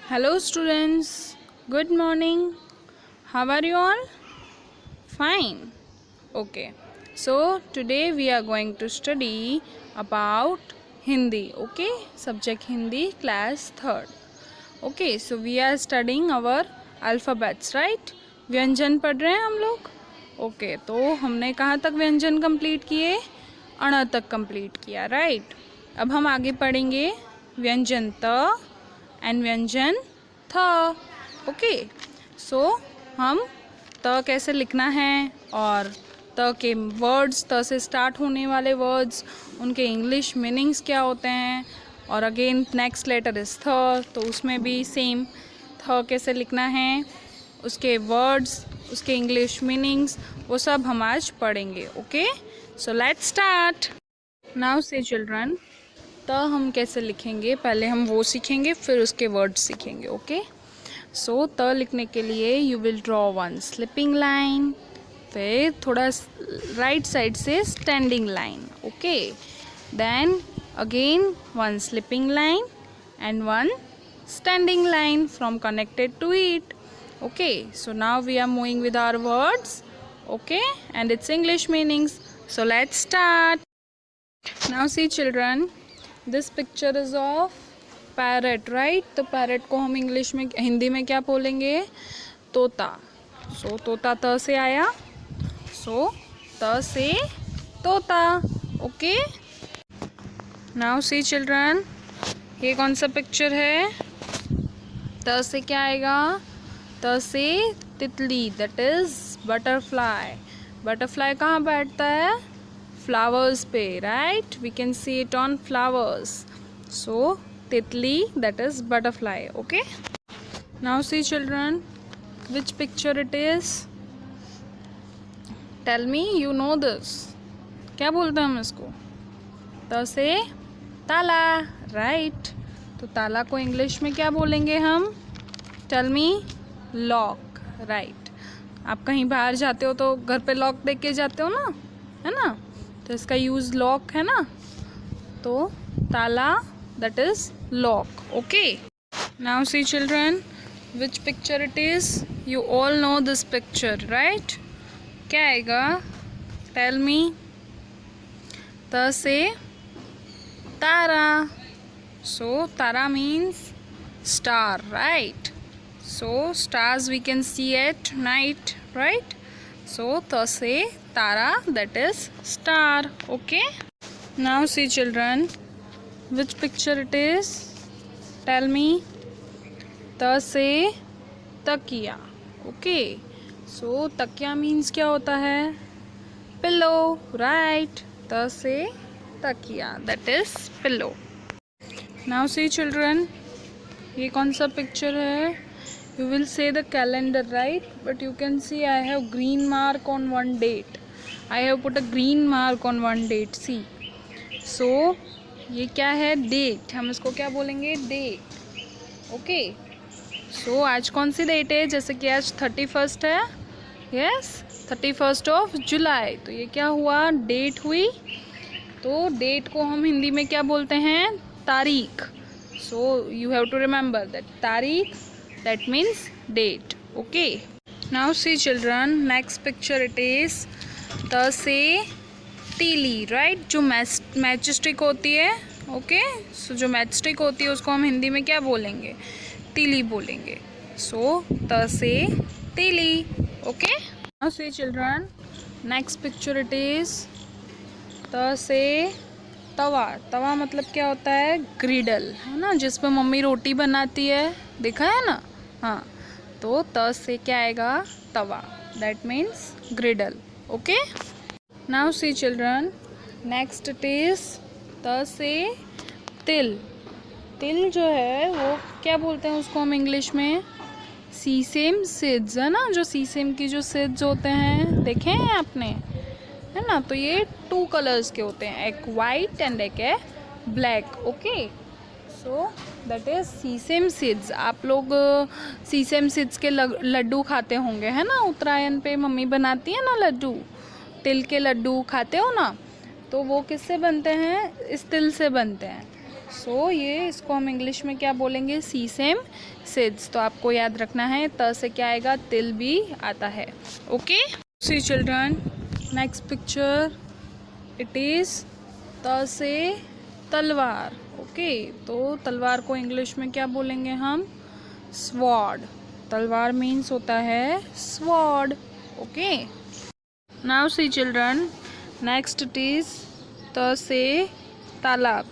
Hello students, good morning. How are you all? Fine. Okay. So today we are going to study about Hindi. Okay, subject Hindi, class 3rd. Okay, so we are studying our alphabets, right? व्यंजन पढ़ रहे हैं हम लोग. Okay तो हमने कहाँ तक व्यंजन कंप्लीट किए? अण तक कंप्लीट किया, राइट? अब हम आगे पढ़ेंगे व्यंजन त एंड व्यंजन थ. ओके सो हम त कैसे लिखना है और त के वर्ड्स, त से स्टार्ट होने वाले वर्ड्स, उनके इंग्लिश मीनिंग्स क्या होते हैं, और अगेन नेक्स्ट लेटर इज़ थ, तो उसमें भी सेम थ कैसे लिखना है, उसके वर्ड्स, उसके इंग्लिश मीनिंग्स, वो सब हम आज पढ़ेंगे. Okay so let's start. Now से चिल्ड्रन, त हम कैसे लिखेंगे पहले हम वो सीखेंगे, फिर उसके वर्ड्स सीखेंगे. ओके सो त लिखने के लिए you will draw one slipping line, फिर थोड़ा राइट साइड से standing line. Okay then again one slipping line and one standing line from connected to it. Okay so now we are moving with our words, okay, and its English meanings. So let's start. Now see children, this picture is of parrot, right? तो parrot को हम English में, हिंदी में क्या बोलेंगे? तोता. so तोता त से आया, so त से तोता. okay now see children, ये कौन सा पिक्चर है? त से क्या आएगा? त से तितली, दैट इज बटरफ्लाई. बटरफ्लाई कहाँ बैठता है? फ्लावर्स पे, right? We can see it on flowers. So तितली, that is butterfly. Okay now see children, which picture it is? Tell me, you know this. क्या बोलते हैं हम इसको? त से ताला, राइट? तो ताला को इंग्लिश में क्या बोलेंगे हम? Tell me. Lock, right? आप कहीं बाहर जाते हो तो घर पे लॉक देख के जाते हो ना, है ना? तो इसका यूज़ लॉक है ना, तो ताला that is lock. Okay now see children, which picture it is? You all know this picture, right? क्या आएगा? Tell me. त से तारा. So Tara means star, right? So stars we can see at night, right? So ta se Tara, that is star. Okay now see children, which picture it is? Tell me. Ta se takiya. Okay so takiya means क्या होता है? pillow, right? ta se takiya, that is pillow. Now see children, ये कौन सा picture है? You will say the calendar, right? But you can see I have green mark on one date. I have put a green mark on one date. See so ये क्या है? Date. हम इसको क्या बोलेंगे? डेट. ओके सो आज कौन सी date है? जैसे कि आज 31 है. Yes 31 of July. तो ये क्या हुआ? डेट हुई. तो डेट को हम हिंदी में क्या बोलते हैं? तारीख. So you have to remember that तारीख, that means date. Okay now see children, next picture it is त से तीली, राइट? जो मैच स्टिक होती है. ओके सो जो मैच स्टिक होती है उसको हम हिंदी में क्या बोलेंगे? तीली बोलेंगे. सो त से तीली. Okay now see children, next picture it is त से तवा. तवा मतलब क्या होता है? ग्रिडल, है ना? जिस पर मम्मी रोटी बनाती है, देखा है ना? हाँ तो त से क्या आएगा? तवा, that means griddle. Okay now see children, next it is त से तिल. तिल जो है वो क्या बोलते हैं उसको हम इंग्लिश में? सीसेम सीड्स, है ना? जो सीसेम की जो सीड्स होते हैं, देखे हैं आपने, है ना? तो ये 2 कलर्स के होते हैं, एक वाइट एंड एक है black. Okay so that is sesame seeds. आप लोग सीसेम सीड्स के लड्डू खाते होंगे, है ना? उत्तरायण पे मम्मी बनाती है ना लड्डू, तिल के लड्डू खाते हो ना? तो वो किससे बनते हैं? इस तिल से बनते हैं. सो ये इसको हम इंग्लिश में क्या बोलेंगे, सीसेम सीड्स। तो आपको याद रखना है त से क्या आएगा, तिल भी आता है। Okay see children, next picture it is त से तलवार। ओके तो तलवार को इंग्लिश में क्या बोलेंगे हम, स्वॉर्ड। तलवार मीन्स होता है sword. Okay now see children, next it is त से तालाब,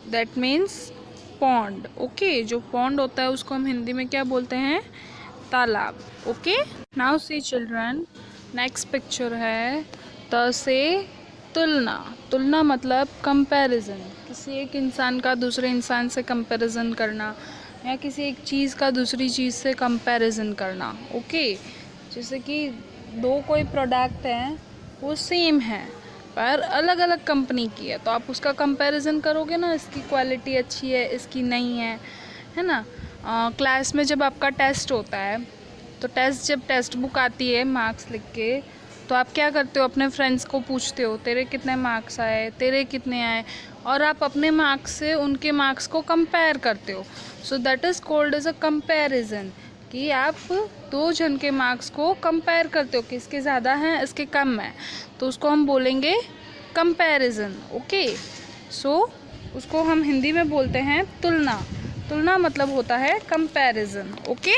दैट मीन्स पॉन्ड। ओके जो पॉन्ड होता है उसको हम हिंदी में क्या बोलते हैं, तालाब। Okay now see children, next picture है त से तुलना। तुलना मतलब कंपैरिजन, किसी एक इंसान का दूसरे इंसान से कंपैरिजन करना, या किसी एक चीज़ का दूसरी चीज़ से कंपैरिजन करना। ओके जैसे कि दो कोई प्रोडक्ट हैं वो सेम है पर अलग अलग कंपनी की है, तो आप उसका कंपैरिजन करोगे ना, इसकी क्वालिटी अच्छी है इसकी नहीं है ना। क्लास में जब आपका टेस्ट होता है तो जब टेक्स्ट बुक आती है मार्क्स लिख के, तो आप क्या करते हो, अपने फ्रेंड्स को पूछते हो तेरे कितने मार्क्स आए, तेरे कितने आए, और आप अपने मार्क्स से उनके मार्क्स को कंपेयर करते हो। So that is called as a comparison, कि आप दो जन के मार्क्स को कंपेयर करते हो कि इसके ज़्यादा हैं इसके कम है, तो उसको हम बोलेंगे कंपैरिजन। ओके सो उसको हम हिंदी में बोलते हैं तुलना। तुलना मतलब होता है comparison. Okay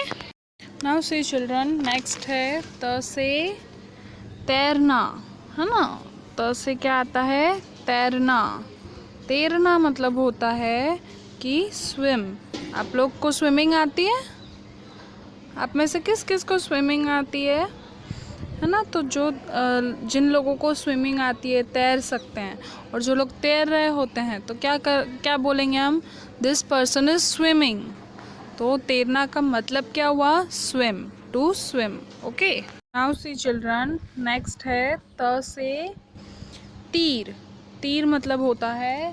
now see children, next है त से तैरना, है ना। त से क्या आता है, तैरना। तैरना मतलब होता है कि स्विम। आप लोग को स्विमिंग आती है, आप में से किस किस को स्विमिंग आती है ना। तो जो जिन लोगों को स्विमिंग आती है तैर सकते हैं, और जो लोग तैर रहे होते हैं तो क्या बोलेंगे हम, दिस पर्सन इज स्विमिंग। तो तैरना का मतलब क्या हुआ, swim, to swim. Okay now see children, next है त से तीर। तीर मतलब होता है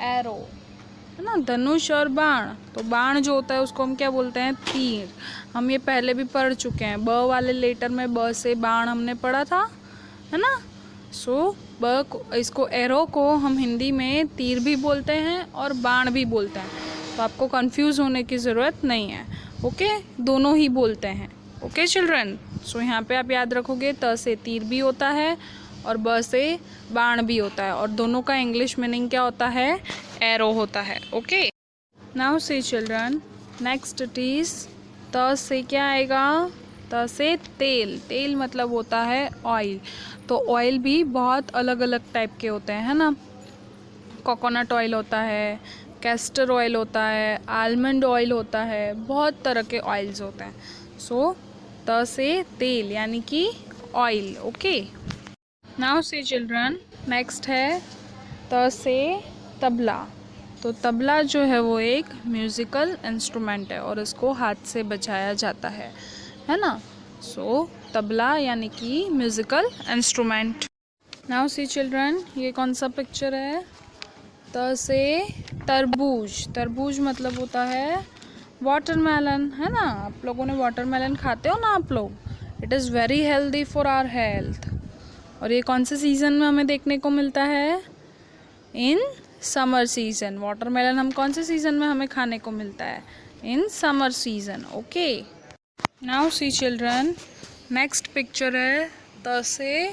एरो, है ना, धनुष और बाण। तो बाण जो होता है उसको हम क्या बोलते हैं, तीर। हम ये पहले भी पढ़ चुके हैं, ब वाले लेटर में ब से बाण हमने पढ़ा था, है ना। सो इसको एरो को हम हिंदी में तीर भी बोलते हैं और बाण भी बोलते हैं, तो आपको कंफ्यूज होने की ज़रूरत नहीं है। ओके दोनों ही बोलते हैं। ओके चिल्ड्रन, सो यहाँ पे आप याद रखोगे त से तीर भी होता है और ब से बाण भी होता है, और दोनों का इंग्लिश मीनिंग क्या होता है, एरो होता है। ओके नाउ से चिल्ड्रन, नेक्स्ट इट इज़ त से क्या आएगा, त से तेल। तेल मतलब होता है ऑयल। तो ऑयल भी बहुत अलग अलग टाइप के होते हैं, है ना। कोकोनट ऑयल होता है, कैस्टर ऑयल होता है, आलमंड ऑयल होता है, बहुत तरह के ऑयल्स होते हैं। सो त से तेल यानी कि ऑयल। ओके नाउ से चिल्ड्रन, नेक्स्ट है त से तबला। तो तबला जो है वो एक म्यूज़िकल इंस्ट्रूमेंट है और इसको हाथ से बजाया जाता है ना। सो तबला यानी कि musical instrument. Now see children, ये कौन सा पिक्चर है, त से तरबूज। तरबूज मतलब होता है वाटरमेलन, है ना। आप लोगों ने वाटरमेलन खाते हो ना आप लोग, it is very healthy for our health. और ये कौन से सीज़न में हमें देखने को मिलता है, इन समर सीज़न। वाटरमेलन हम कौन से सीज़न में हमें खाने को मिलता है, in summer season. Okay now see children, next picture है त से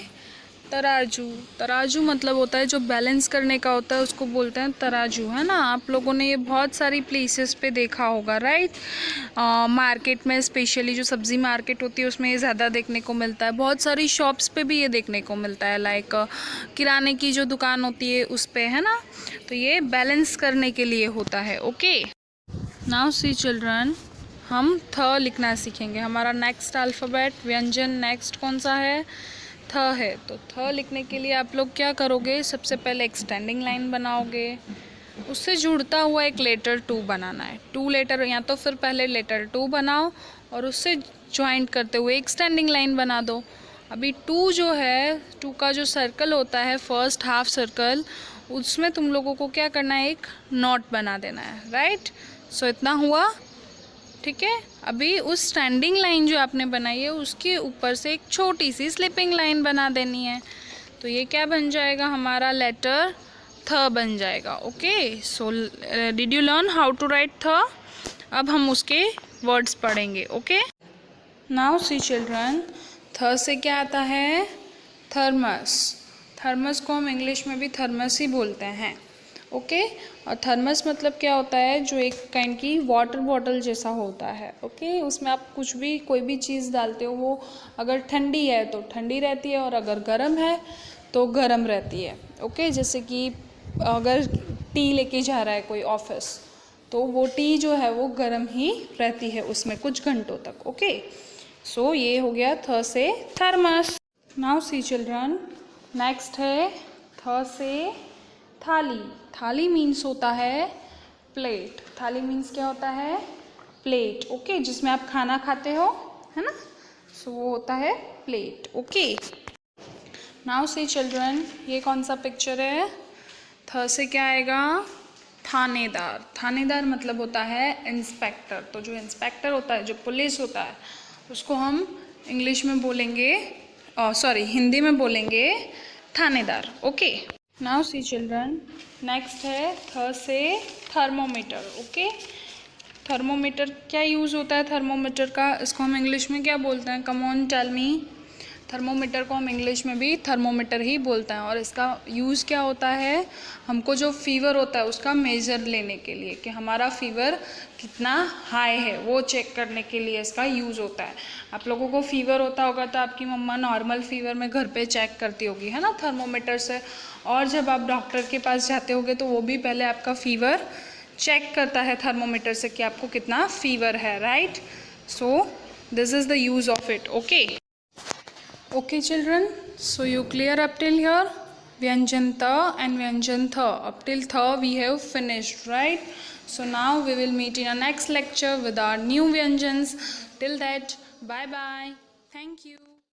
तराजू। तराजू मतलब होता है जो बैलेंस करने का होता है, उसको बोलते हैं तराजू, है ना। आप लोगों ने ये बहुत सारी प्लेसेस पे देखा होगा, राइट। मार्केट में स्पेशली जो सब्ज़ी मार्केट होती है उसमें ये ज़्यादा देखने को मिलता है। बहुत सारी शॉप्स पे भी ये देखने को मिलता है, लाइक किराने की जो दुकान होती है उस पे, है ना। तो ये बैलेंस करने के लिए होता है। ओके नाउ सी चिल्ड्रन, हम थ लिखना सीखेंगे। हमारा नेक्स्ट अल्फ़ाबेट व्यंजन नेक्स्ट कौन सा है, थ है। तो थ लिखने के लिए आप लोग क्या करोगे, सबसे पहले एक स्टैंडिंग लाइन बनाओगे, उससे जुड़ता हुआ एक लेटर 2 बनाना है। 2 लेटर, या तो फिर पहले लेटर 2 बनाओ और उससे ज्वाइंट करते हुए एक स्टैंडिंग लाइन बना दो। अभी 2 जो है, 2 का जो सर्कल होता है, फर्स्ट हाफ सर्कल, उसमें तुम लोगों को क्या करना है, एक नॉट बना देना है, राइट। सो इतना हुआ, ठीक है। अभी उस स्टैंडिंग लाइन जो आपने बनाई है उसके ऊपर से एक छोटी सी स्लिपिंग लाइन बना देनी है। तो ये क्या बन जाएगा, हमारा लेटर थ बन जाएगा। Okay, so did you learn how to write थ? अब हम उसके वर्ड्स पढ़ेंगे। ओके, नाउ सी चिल्ड्रन, थ से क्या आता है? थर्मस। थर्मस को हम इंग्लिश में भी थर्मस ही बोलते हैं। ओके, और थर्मस मतलब क्या होता है? जो एक काइंड की वाटर बॉटल जैसा होता है। ओके, उसमें आप कुछ भी कोई भी चीज़ डालते हो, वो अगर ठंडी है तो ठंडी रहती है और अगर गर्म है तो गर्म रहती है। ओके, जैसे कि अगर टी लेके जा रहा है कोई ऑफिस, तो वो टी जो है वो गर्म ही रहती है उसमें कुछ घंटों तक। ओके, सो ये हो गया थ से thermos. Now see children, next है थ से थाली। थाली मीन्स होता है प्लेट। थाली मीन्स क्या होता है? प्लेट। ओके, जिसमें आप खाना खाते हो, है ना? सो वो होता है प्लेट। ओके, नाउ से चिल्ड्रन, ये कौन सा पिक्चर है? थ से क्या आएगा? थानेदार। थानेदार मतलब होता है इंस्पेक्टर। तो जो इंस्पेक्टर होता है, जो पुलिस होता है, उसको हम इंग्लिश में बोलेंगे, सॉरी हिंदी में बोलेंगे थानेदार। Okay, now see children, next है थ से थर्मोमीटर। ओके, थर्मोमीटर क्या यूज़ होता है थर्मोमीटर का? इसको हम इंग्लिश में क्या बोलते हैं? Come on tell me. Thermometer को हम इंग्लिश में भी थर्मोमीटर ही बोलते हैं। और इसका यूज़ क्या होता है? हमको जो फीवर होता है उसका मेज़र लेने के लिए, कि हमारा फीवर कितना हाई है वो चेक करने के लिए इसका यूज़ होता है। आप लोगों को फीवर होता होगा तो आपकी मम्मा नॉर्मल फीवर में घर पे चेक करती होगी, है ना, थर्मोमीटर से। और जब आप डॉक्टर के पास जाते होगे तो वो भी पहले आपका फीवर चेक करता है थर्मोमीटर से कि आपको कितना फीवर है, right? So this is the use of it. Okay, okay children, so you clear up till here? Vyanjan ta and Vyanjan tha. Up till tha we have finished, right? So now we will meet in our next lecture with our new Vyanjans. Till that, bye bye. Thank you.